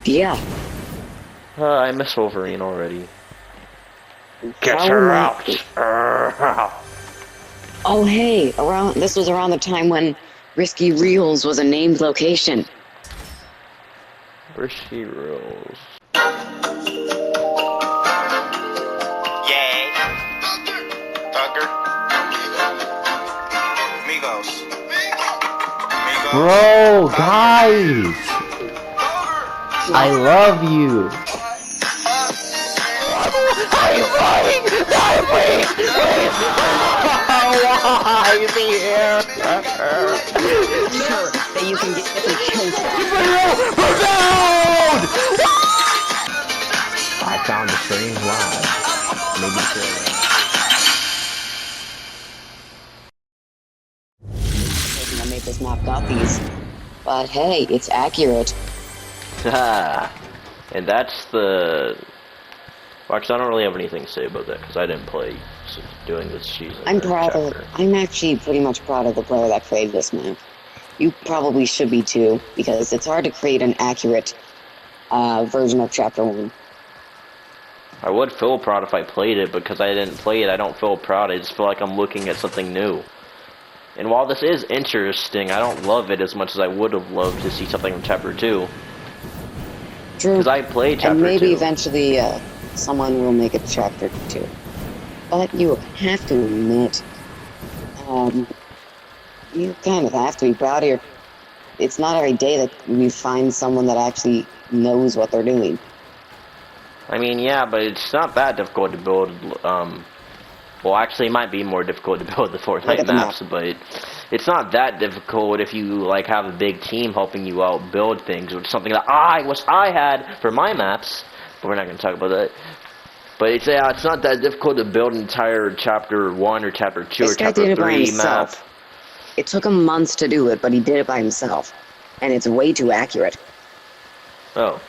Yeah. I miss Wolverine already. Get How her am out! Oh, hey, this was around the time when Risky Reels was a named location. Where's she rolls? Yay. Thugger. Migos. Bro, guys! I love you! I'm fighting! Why is he here? Sure, that you can get some kills. I found a strange live. Maybe I made this map got these. But hey, it's accurate. and that's the... Well, actually, I don't really have anything to say about that, because I didn't play doing this season. I'm actually pretty much proud of the player that created this map. You probably should be too, because it's hard to create an accurate version of Chapter 1. I would feel proud if I played it, but because I didn't play it, I don't feel proud. I just feel like I'm looking at something new. And while this is interesting, I don't love it as much as I would have loved to see something from Chapter 2. True. Because I played Chapter 2. And maybe eventually someone will make it Chapter 2. But you have to admit, you kind of have to be proud here. It's not every day that we find someone that actually knows what they're doing. I mean, yeah, but it's not that difficult to build, well, actually, it might be more difficult to build the Fortnite maps, but it's not that difficult if you, like, have a big team helping you out build things, which is something that I had for my maps, but we're not going to talk about that. But it's not that difficult to build an entire Chapter 1 or Chapter 2 or Chapter 3 map. It took him months to do it, but he did it by himself. And it's way too accurate. Oh.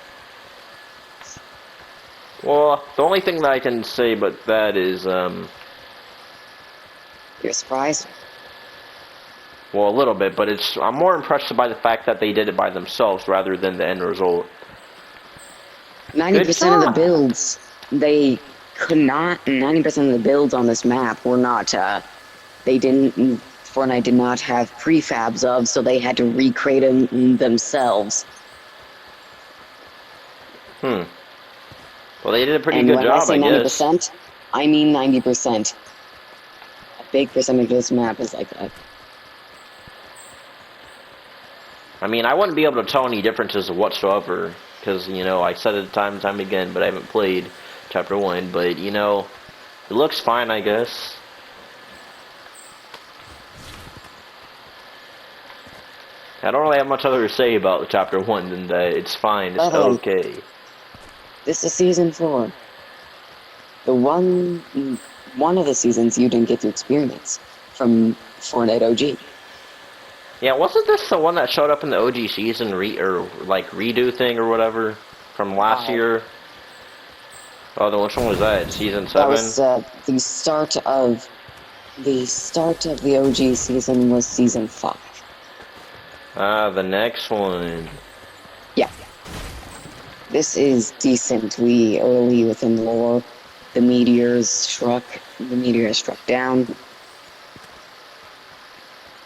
Well, the only thing that I can say about that is, You're surprised? well, a little bit, but I'm more impressed by the fact that they did it by themselves rather than the end result. 90% of the builds, they could not, 90% of the builds on this map were not, Fortnite did not have prefabs of, so they had to recreate them themselves. Well, they did a pretty good job, I guess. 90%, I mean 90%. A big percentage of this map is like that. I mean, I wouldn't be able to tell any differences whatsoever, because, you know, I said it time and time again, but I haven't played Chapter 1, but, you know, it looks fine, I guess. I don't really have much other to say about Chapter 1 than that it's fine, it's okay. This is Season 4. The one of the seasons you didn't get to experience from Fortnite OG. Yeah, wasn't this the one that showed up in the OG season redo thing or whatever from last year? Oh, then which one was that? Season 7? That was the start of the OG season was Season 5. Ah, the next one. Yeah. This is decently early within the lore. The meteor struck down.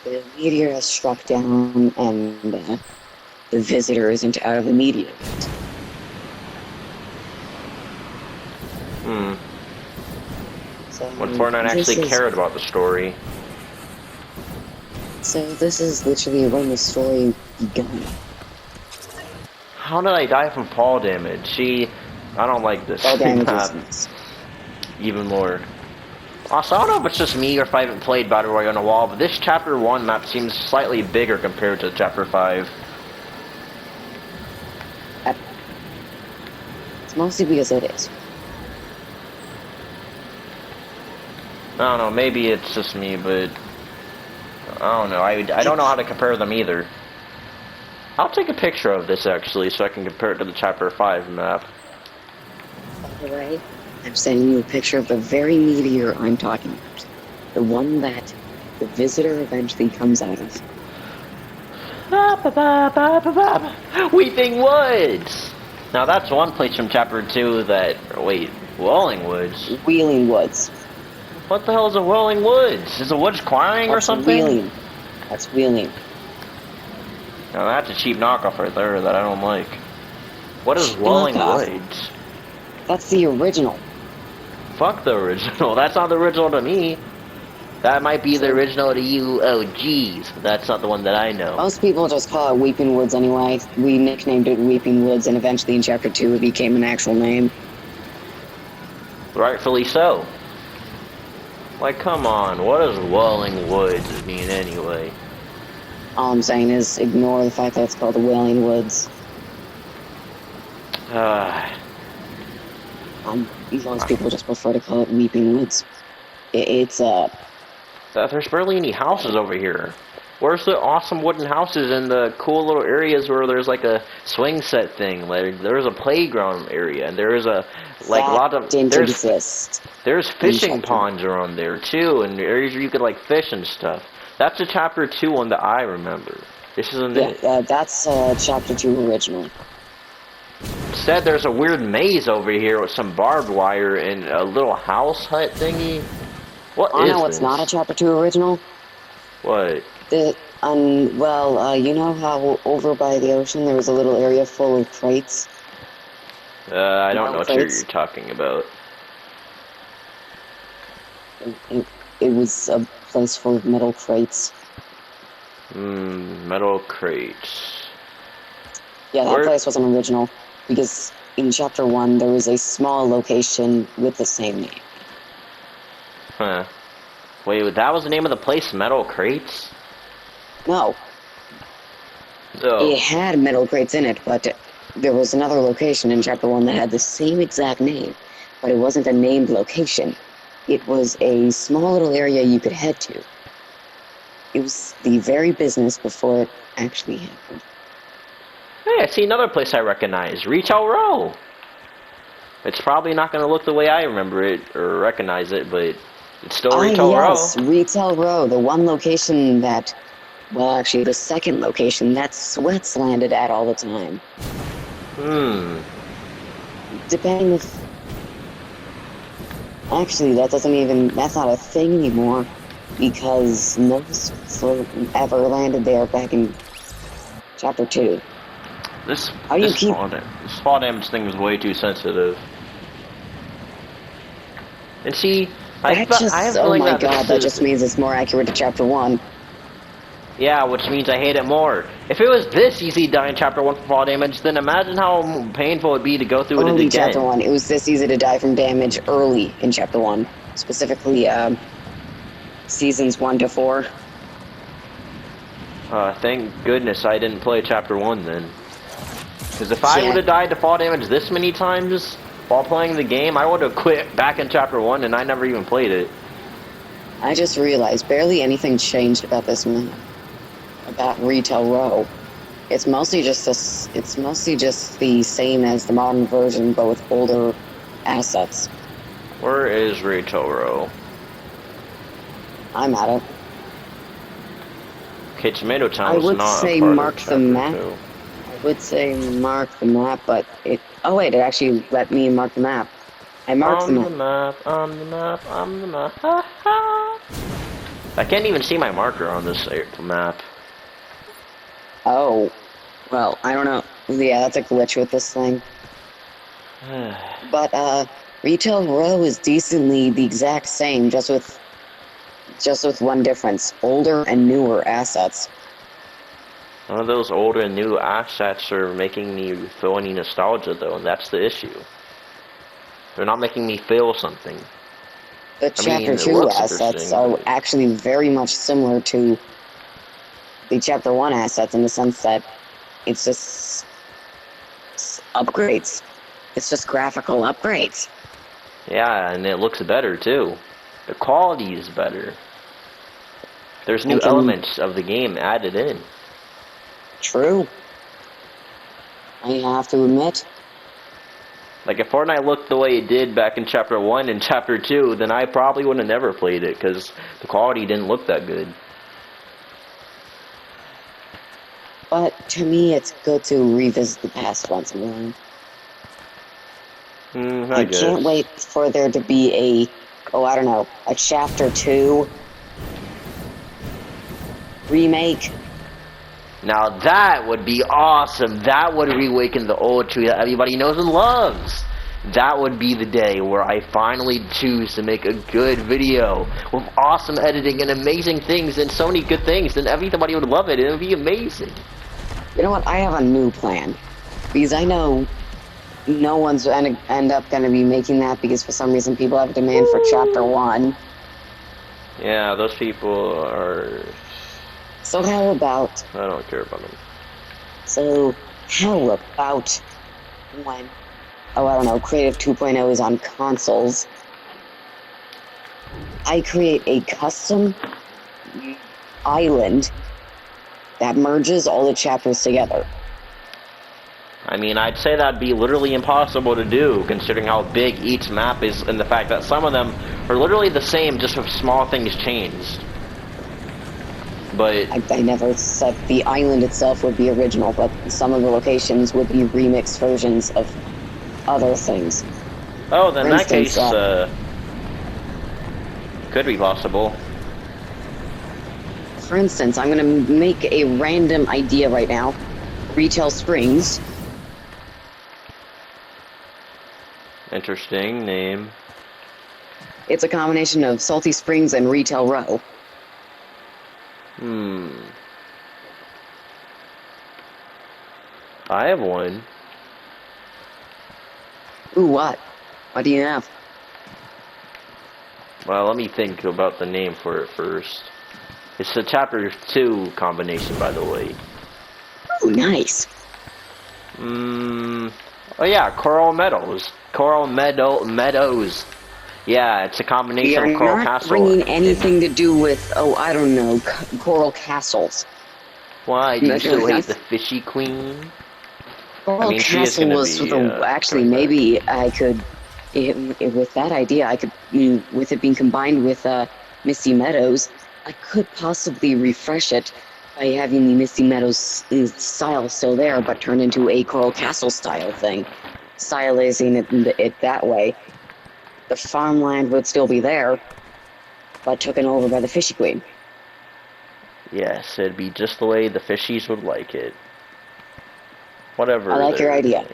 The meteor has struck down, and the visitor isn't out of the meteor yet. So, when Fortnite actually cared about the story. So this is literally when the story began. How did I die from fall damage? I don't like this Fall damage map even more. Also, I don't know if it's just me or if I haven't played Battle Royale on a while, but this Chapter 1 map seems slightly bigger compared to Chapter 5. It's mostly because it is. I don't know, maybe it's just me, but I don't know. I don't know how to compare them either. I'll take a picture of this actually so I can compare it to the Chapter 5 map. By the way, I'm sending you a picture of the very meteor I'm talking about. The one that the visitor eventually comes out of. Weeping Woods! Now that's one place from Chapter 2 that... Wait, Welling Woods? Wheeling Woods. What the hell is a Welling Woods? Is a woods crying or That's something? Wheeling. That's Wheeling. Now that's a cheap knockoff right there that I don't like. What is Welling Knockoff? Woods? That's the original. Fuck the original. That's not the original to me. That might be the original to you. Oh, geez. That's not the one that I know. Most people just call it Weeping Woods anyway. We nicknamed it Weeping Woods, and eventually in Chapter 2 it became an actual name. Rightfully so. Like, come on. What does Welling Woods mean anyway? All I'm saying is ignore the fact that it's called the Wailing Woods. Most people just prefer to call it Weeping Woods. There's barely any houses over here. Where's the awesome wooden houses and the cool little areas where there's like a swing set thing? Like there's a playground area and there is a lot of there's fishing ponds around there too, and areas where you could like fish and stuff. That's the Chapter 2 one that I remember. This isn't it. That's Chapter 2 original. Instead, there's a weird maze over here with some barbed wire and a little house hut thingy. What is know this? It's not a Chapter 2 original? What? You know how over by the ocean there was a little area full of crates? I don't know what you're talking about. It was a place full of metal crates. Metal crates. Yeah, that place wasn't original, because in Chapter 1 there was a small location with the same name. Huh. Wait, that was the name of the place, Metal Crates? No. Oh. It had metal crates in it, but there was another location in Chapter 1 that had the same exact name, but it wasn't a named location. It was a small little area you could head to. It was the very business before it actually happened. Hey, I see another place I recognize. Retail Row. It's probably not going to look the way I remember it or recognize it, but it's still Retail Row. Yes, Retail Row. The one location that, well, actually the second location that Sweats landed at all the time. Depending if... Actually, that's not a thing anymore, because no Sweats ever landed there back in Chapter 2. This fall damage thing is way too sensitive. And see, I have a feeling that just means it's more accurate to Chapter 1. Yeah, which means I hate it more. If it was this easy to die in Chapter 1 from fall damage, then imagine how painful it would be to go through it again. Chapter 1. It was this easy to die from damage early in Chapter 1. Specifically, Seasons 1 to 4. Thank goodness I didn't play Chapter 1 then. Because if I would have died to fall damage this many times while playing the game, I would have quit back in Chapter 1 and I never even played it. I just realized barely anything changed about this map. About Retail Row. It's mostly just the same as the modern version, but with older assets. Where is Retail Row? I'm at it. Okay, Tomato Town was not a part of I would say mark the map, but it... Oh wait, it actually let me mark the map. I marked the map. On the map. Ha ha! I can't even see my marker on this map. Oh. Well, I don't know. Yeah, that's a glitch with this thing. But, Retail Row is decently the exact same, just with one difference. Older and newer assets. None of those older and new assets are making me feel any nostalgia, though, and that's the issue. They're not making me feel something. The Chapter 2 assets are actually very much similar to the Chapter 1 assets in the sense that it's just upgrades. It's just graphical upgrades. Yeah, and it looks better, too. The quality is better. There's new elements of the game added in. True. I have to admit. Like, if Fortnite looked the way it did back in Chapter 1 and Chapter 2, then I probably would have never played it, because the quality didn't look that good. But, to me, it's good to revisit the past once in a while. I I guess. can't wait for there to be I don't know, a Chapter 2 remake. Now that would be awesome. That would reawaken the old Chewy that everybody knows and loves. That would be the day where I finally choose to make a good video with awesome editing and amazing things and so many good things, and everybody would love it. It would be amazing. You know what? I have a new plan. Because I know no one's end up going to be making that because for some reason people have a demand for Chapter 1. Yeah, those people are... So how about... I don't care about them. So how about when... I don't know, Creative 2.0 is on consoles. I create a custom island that merges all the chapters together. I mean, I'd say that'd be literally impossible to do, considering how big each map is, and the fact that some of them are literally the same, just with small things changed. But... I never said the island itself would be original, but some of the locations would be remixed versions of other things. Oh, then in that instance, case, could be possible. For instance, I'm going to make a random idea right now. Retail Springs. Interesting name. It's a combination of Salty Springs and Retail Row. I have one. Ooh, what? What do you have? Well, let me think about the name for it first. It's the Chapter 2 combination, by the way. Ooh, nice. Oh yeah, Coral Meadows. Meadows. Yeah, it's a combination of Coral You're not Castle. bringing anything to do with, I don't know, Coral Castles. Why? Do you still hate That's- the Fishy Queen? Coral she is Castle gonna was be, actually, coming maybe I could, with that idea, I could, with it being combined with Misty Meadows, I could possibly refresh it by having the Misty Meadows style still there, but turn into a Coral Castle style thing, stylizing it that way. The farmland would still be there, but taken over by the Fishy Queen. Yes, it'd be just the way the fishies would like it. Whatever. I like your idea.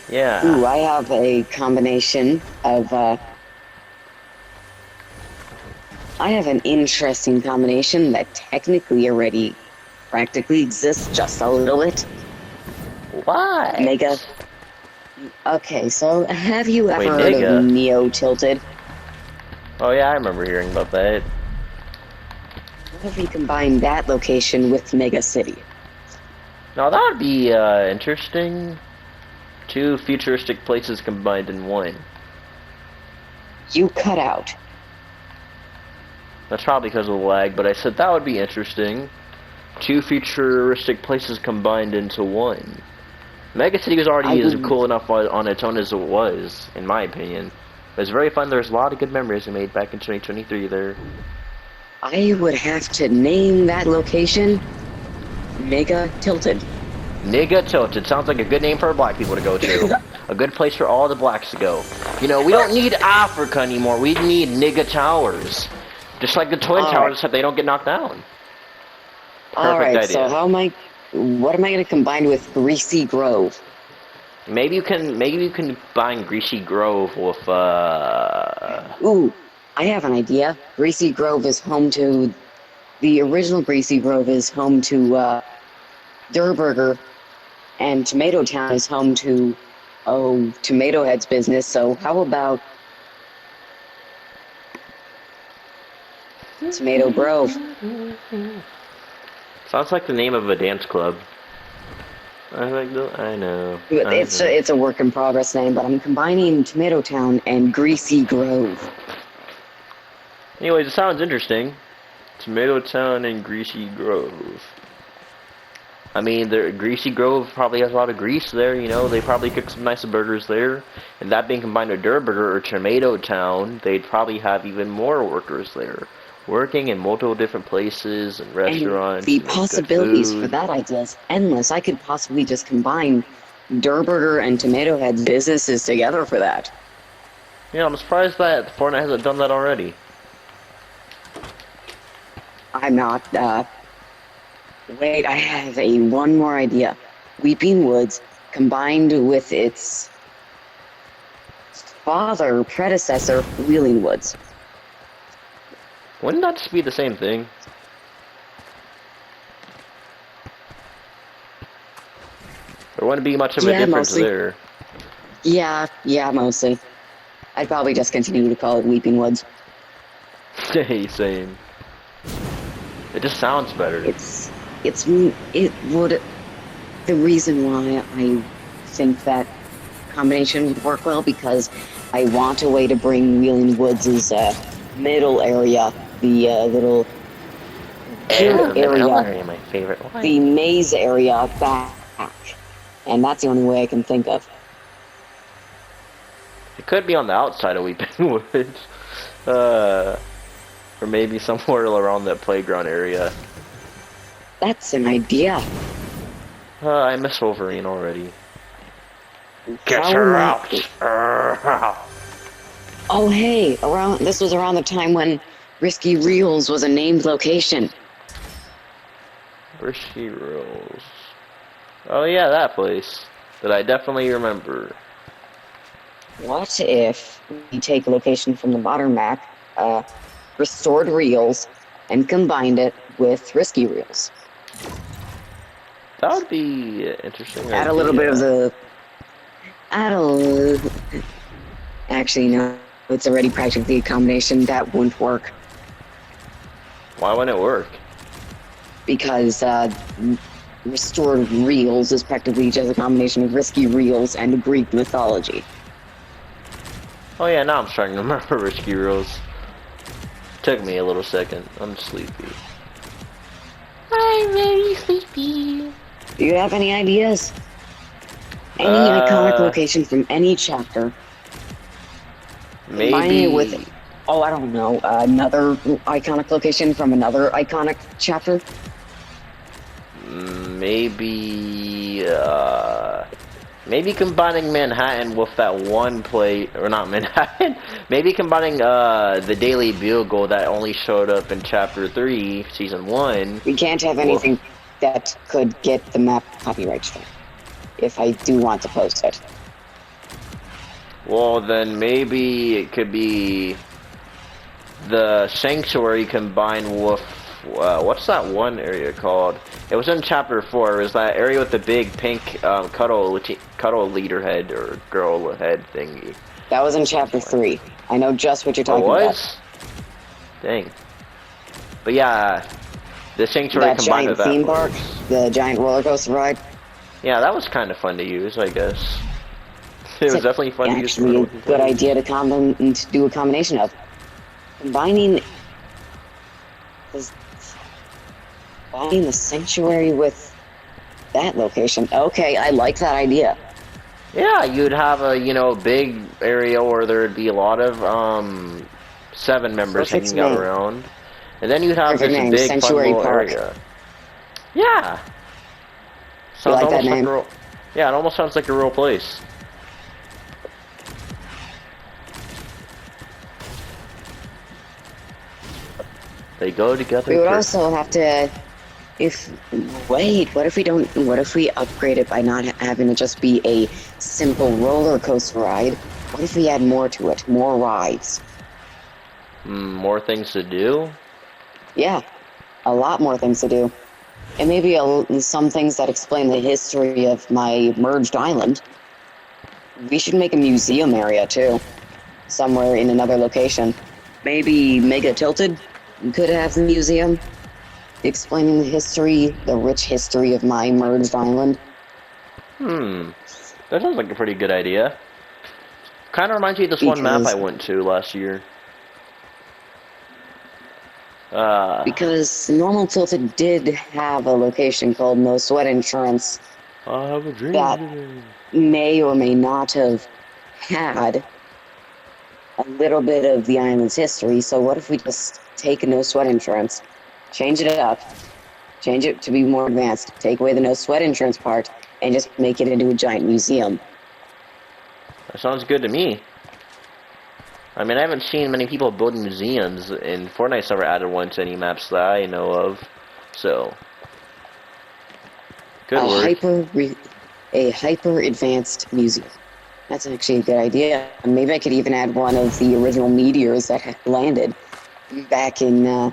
Yeah. Ooh, I have a combination of, I have an interesting combination that technically already practically exists just a little bit. Why? Mega. Okay, so have you ever Wait, heard Mega? of Neo Tilted? Oh yeah, I remember hearing about that. What if we combine that location with Mega City? Now that would be interesting. Two futuristic places combined in one. You cut out. That's probably because of the lag, but I said that would be interesting. Two futuristic places combined into one. Mega City was already as cool enough on its own as it was, in my opinion. It was very fun. There's a lot of good memories I made back in 2023 there. I would have to name that location Mega Tilted. Nigga Tilted. Sounds like a good name for black people to go to. A good place for all the blacks to go. You know, we don't need Africa anymore. We need Nigga Towers. Just like the Twin Towers, except they don't get knocked down. Alright, idea. so what am I going to combine with Greasy Grove? Maybe you can combine Greasy Grove with Ooh, I have an idea. Greasy Grove is home to... The original Greasy Grove is home to, Durr Burger, and Tomato Town is home to, Tomato Head's business, so how about... Tomato Grove? Sounds like the name of a dance club. I know. It's a work in progress name, but I'm combining Tomato Town and Greasy Grove. Anyways, it sounds interesting. Tomato Town and Greasy Grove. I mean, Greasy Grove probably has a lot of grease there, you know. They probably cook some nice burgers there. And that being combined with Durr Burger or Tomato Town, they'd probably have even more workers there. Working in multiple different places and restaurants. And the and possibilities good for food. that idea is endless. I could possibly just combine Durburger and Tomato Head's businesses together for that. Yeah, I'm surprised that Fortnite hasn't done that already. I'm not, wait, I have one more idea. Weeping Woods combined with its predecessor, Wheeling Woods. Wouldn't that just be the same thing? There wouldn't be much of a difference mostly. there. Yeah, mostly. I'd probably just continue to call it Weeping Woods. Hey, same. It just sounds better. It would, the reason why I think that combination would work well, because I want a way to bring Wheeling Woods' middle area, the little area, my favorite one. the maze area back. And that's the only way I can think of. It could be on the outside of Weeping Woods. Or maybe somewhere around that playground area. That's an idea. I miss Wolverine already. Get her out! Oh hey, this was around the time when Risky Reels was a named location. Risky Reels. Oh yeah, that place. That I definitely remember. What if we take a location from the modern map, restored Reels, and combined it with Risky Reels? That would be interesting. Add a little bit of the... Actually, no. It's already practically a combination. That wouldn't work. Why wouldn't it work? Because, restored Reels is practically just a combination of Risky Reels and Greek mythology. Oh yeah, now I'm starting to remember Risky Reels. Took me a little second. I'm sleepy. I'm very sleepy. Do you have any ideas? Any iconic location from any chapter? Maybe. Combining it with, I don't know, another iconic location from another iconic chapter? Maybe combining Manhattan with that one or not Manhattan. Maybe combining the Daily Bugle that only showed up in Chapter 3, Season 1. We can't have anything that could get the map copyright strike, if I do want to post it. Well, then maybe it could be the Sanctuary combined with what's that one area called? It was in Chapter 4. It was that area with the big pink cuddle leader head or girl head thingy. That was in Chapter 3. I know just what you're talking about. Dang. But yeah, the Sanctuary that combined giant with that theme park, the giant roller coaster ride. Yeah, that was kind of fun to use, I guess. It was definitely fun to use. Actually, a good idea to do a combination of combining the Sanctuary with that location. Okay, I like that idea. Yeah, you'd have a big area where there'd be a lot of 7 members hanging out around, and then you'd have this big Sanctuary fun little Park. area. Yeah. You like that name? Yeah, it almost sounds like a real place. They go together. We would also have to, what if we upgrade it by not having it just be a simple roller coaster ride? What if we add more to it, more rides? More things to do? Yeah, a lot more things to do. And maybe some things that explain the history of my merged island. We should make a museum area too, somewhere in another location. Maybe Mega Tilted could have the museum explaining the rich history of my merged island. That sounds like a pretty good idea. Kind of reminds me of this one map I went to last year. Because Normal Tilted did have a location called No Sweat Insurance I have a dream that may or may not have had a little bit of the island's history. So what if we just take No Sweat Insurance, change it up, change it to be more advanced, take away the No Sweat Insurance part, and just make it into a giant museum. That sounds good to me. I mean, I haven't seen many people building museums, and Fortnite's never added one to any maps that I know of. So, good work. A hyper advanced museum. That's actually a good idea. Maybe I could even add one of the original meteors that had landed back in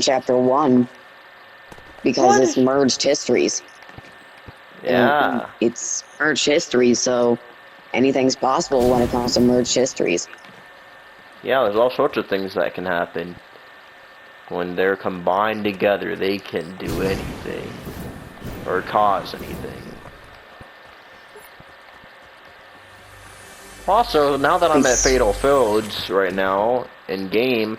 chapter 1, because it's merged histories. Yeah. It's merged histories, so anything's possible when it comes to merged histories. Yeah, there's all sorts of things that can happen. When they're combined together, they can do anything. Or cause anything. Also, now that I'm at Fatal Fields right now, in game,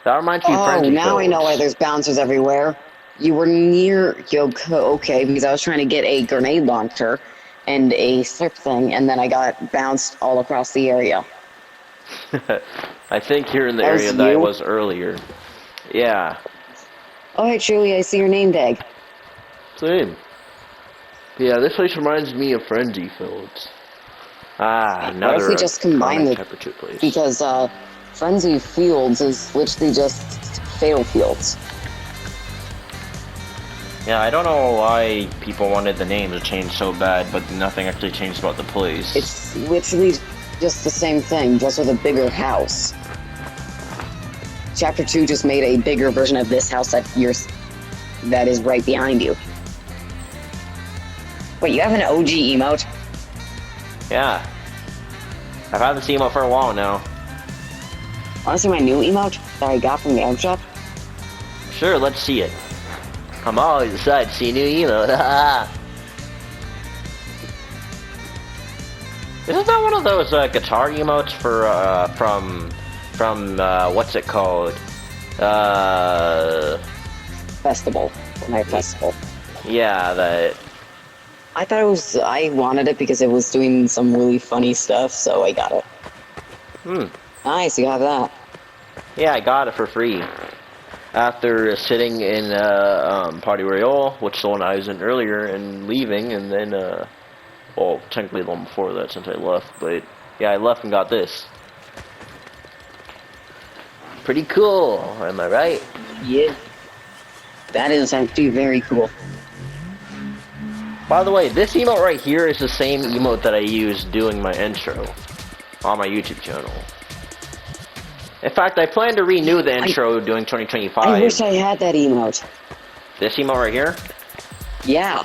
that reminds me of Frenzy Oh, now Fields. I know why there's bouncers everywhere. You were near Yoko, okay, because I was trying to get a grenade launcher and a slurp thing, and then I got bounced all across the area. I think you're in the That area was that I you? was earlier. Yeah. Oh, hey, Chewy, I see your name tag. Same. Yeah, this place reminds me of Frenzy Fields. Ah, another What if we just combine the... chapter 2 place. Because, Frenzy Fields is literally just Fatal Fields. Yeah, I don't know why people wanted the name to change so bad, but nothing actually changed about the place. It's literally just the same thing, just with a bigger house. Chapter 2 just made a bigger version of this house that is right behind you. Wait, you have an OG emote? Yeah. I've had this emote for a while now. Wanna see my new emote that I got from the item shop? Sure, let's see it. I'm always excited to see a new emote. Isn't that one of those guitar emotes for from what's it called? Festival. My festival. Yeah, that. I thought it was... I wanted it because it was doing some really funny stuff, so I got it. Nice, you have that. Yeah, I got it for free. After sitting in Party Royale, which is the one I was in earlier, and leaving, and then, well, technically the one before that since I left, but yeah, I left and got this. Pretty cool, am I right? Yeah. That is actually very cool. By the way, this emote right here is the same emote that I used doing my intro on my YouTube channel. In fact, I plan to renew the intro during 2025. I wish I had that emote. This emote right here? Yeah.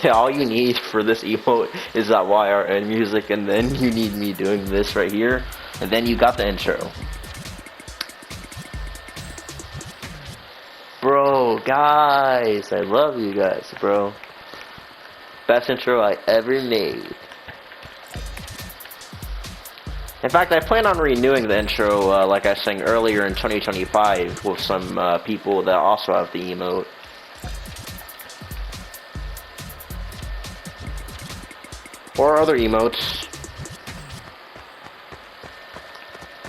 All you need for this emote is that YRN music, and then you need me doing this right here, and then you got the intro. Bro, guys, I love you guys, bro. Best intro I ever made. In fact, I plan on renewing the intro, like I was saying earlier, in 2025 with some people that also have the emote. Or other emotes.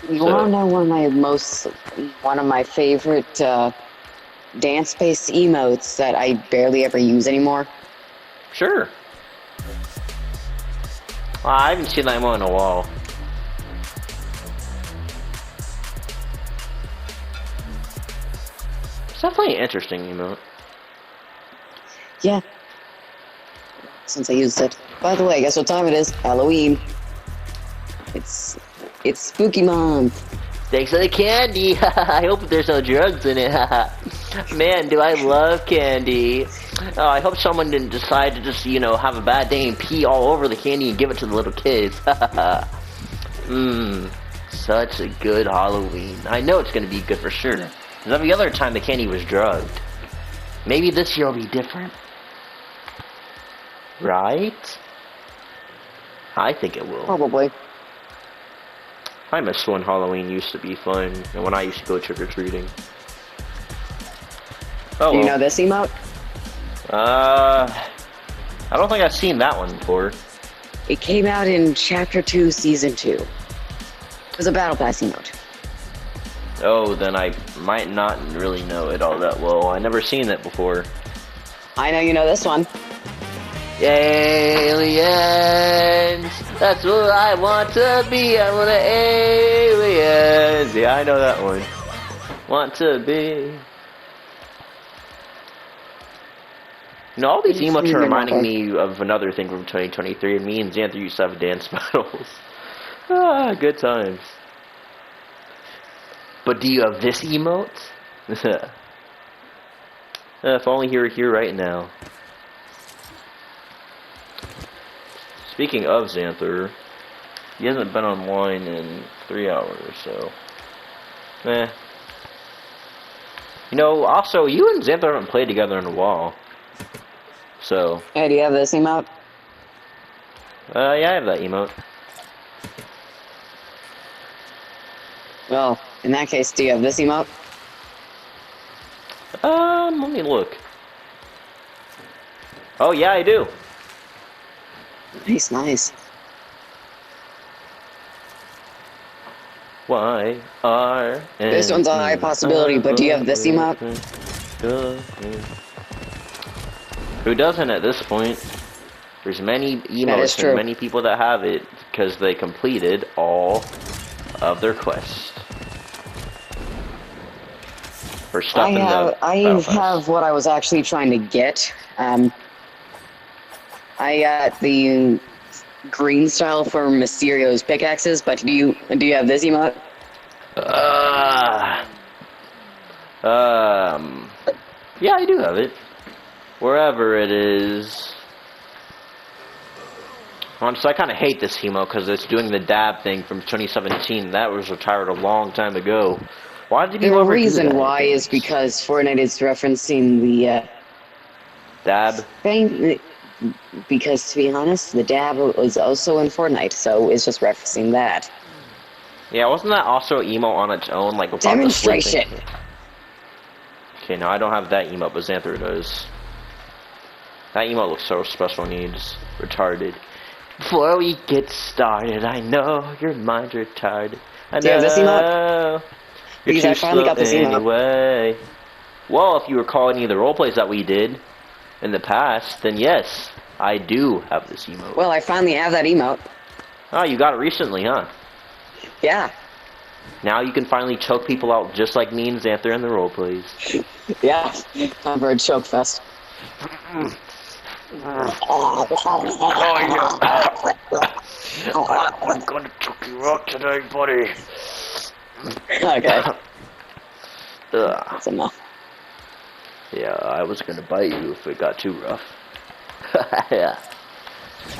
You wanna know one of my favorite dance-based emotes that I barely ever use anymore? Sure. I haven't seen that emote in a while. It's definitely an interesting emote. Yeah. Since I used it. By the way, guess what time it is? Halloween. It's spooky month. Thanks for the candy. I hope there's no drugs in it. Man, do I love candy. Oh, I hope someone didn't decide to just, you know, have a bad day and pee all over the candy and give it to the little kids. Such a good Halloween. I know it's going to be good for sure. Because every other time the candy was drugged. Maybe this year will be different. Right? I think it will. Probably. I miss when Halloween used to be fun, and when I used to go trick-or-treating. Oh, Do you well. know this emote? I don't think I've seen that one before. It came out in Chapter 2, Season 2. It was a Battle Pass emote. Oh, then I might not really know it all that well. I never seen it before. I know you know this one. Aliens! That's what I want to be. I want to aliens. Yeah, I know that one. Want to be. You know, all these emotes are reminding me of another thing from 2023. Me and Xanther used to have dance battles. Ah, good times. But do you have this emote? If only he were here right now. Speaking of Xanther, he hasn't been online in 3 hours, so... You know, also, you and Xanther haven't played together in a while. So... Hey, do you have this emote? Yeah, I have that emote. Well, in that case, do you have this emote? Let me look. Oh, yeah, I do. Nice, nice. Why are... This one's a high possibility, but do you have this emote? Who doesn't at this point? There's many emotes and many people that have it because they completed all of their quests. Or stuff I have what I was actually trying to get. I got the green style for Mysterio's pickaxes, but do you have this emote? Yeah, I do have it. Wherever it is. Honestly, I kind of hate this emote because it's doing the dab thing from 2017. That was retired a long time ago. Why did you The ever reason do that? why is because Fortnite is referencing the dab thing. Because to be honest, the dab was also in Fortnite, so it's just referencing that. Yeah, wasn't that also emote on its own, like without demonstration? The okay, no, I don't have that emote, but Xanther does. That emote looks so special needs. Retarded. Before we get started, I know your mind's retarded. I know. Do you have this emote? You're because too I finally got this anyway. Well, if you recall any of the roleplays that we did in the past, then yes, I do have this emote. Well, I finally have that emote. Oh, you got it recently, huh? Yeah. Now you can finally choke people out just like me and Xanther in the roleplays. Yeah, time for a choke fest. Oh, yeah. I'm gonna choke you out today, buddy. Okay. That's enough. Yeah, I was gonna bite you if it got too rough. Yeah.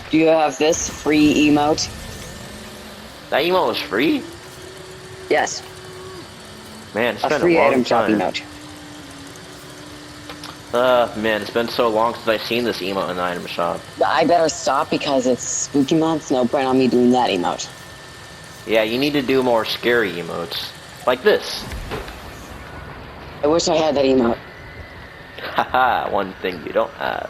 Do you have this free emote? That emote was free? Yes. Man, it's been a free long item shop time. emote. Man, it's been so long since I've seen this emote in the item shop. I better stop because it's spooky month. No point on me doing that emote. Yeah, you need to do more scary emotes. Like this. I wish I had that emote. Haha, one thing you don't have.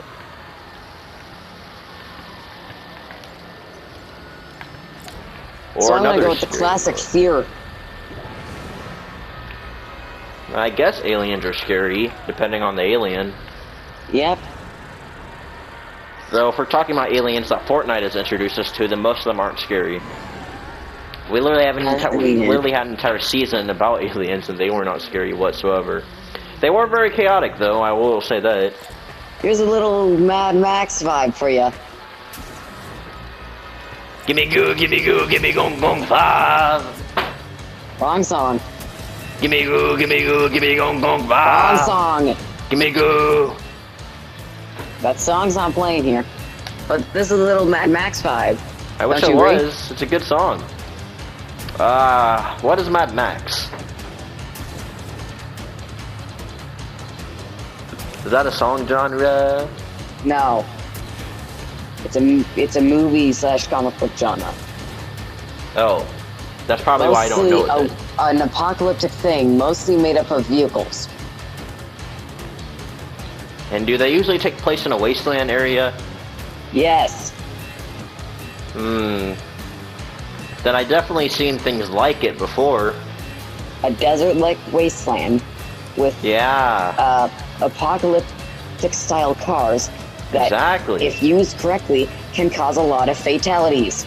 Or so I'm gonna go with the scary classic emote. fear. I guess aliens are scary, depending on the alien. Yep. Though, if we're talking about aliens that Fortnite has introduced us to, then most of them aren't scary. We literally had an entire season about aliens, and they were not scary whatsoever. They were very chaotic, though, I will say that. Here's a little Mad Max vibe for you. Gimme goo, gimme gong gong 5. Wrong song. Gimme goo, gimme gong gong 5. Wrong song. Gimme goo. That song's not playing here. But this is a little Mad Max vibe. I wish it was. It's a good song. What is Mad Max? Is that a song genre? No. It's a movie / comic book genre. Oh. That's probably why I don't know it. An apocalyptic thing, mostly made up of vehicles. And do they usually take place in a wasteland area? Yes. Then I definitely seen things like it before. a desert-like wasteland with Yeah. apocalyptic-style cars that, Exactly. if used correctly, can cause a lot of fatalities.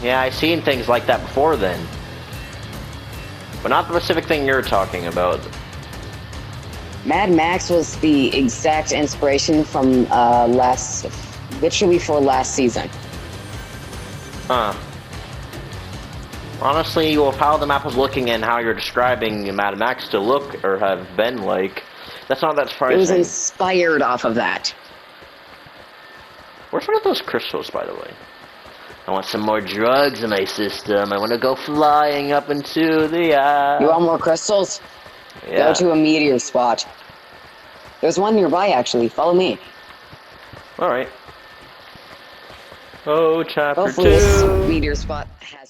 Yeah, I've seen things like that before then. But not the specific thing you're talking about. Mad Max was the exact inspiration from literally for last season. Huh. Honestly, with how the map was looking and how you're describing Mad Max to look or have been like, that's not that It was surprising. inspired off of that. Where's one of those crystals, by the way? I want some more drugs in my system. I want to go flying up into the You want more crystals? Yeah. Go to a meteor spot. There's one nearby, actually. Follow me. Alright. Oh, chapter Hopefully this 2. meteor spot has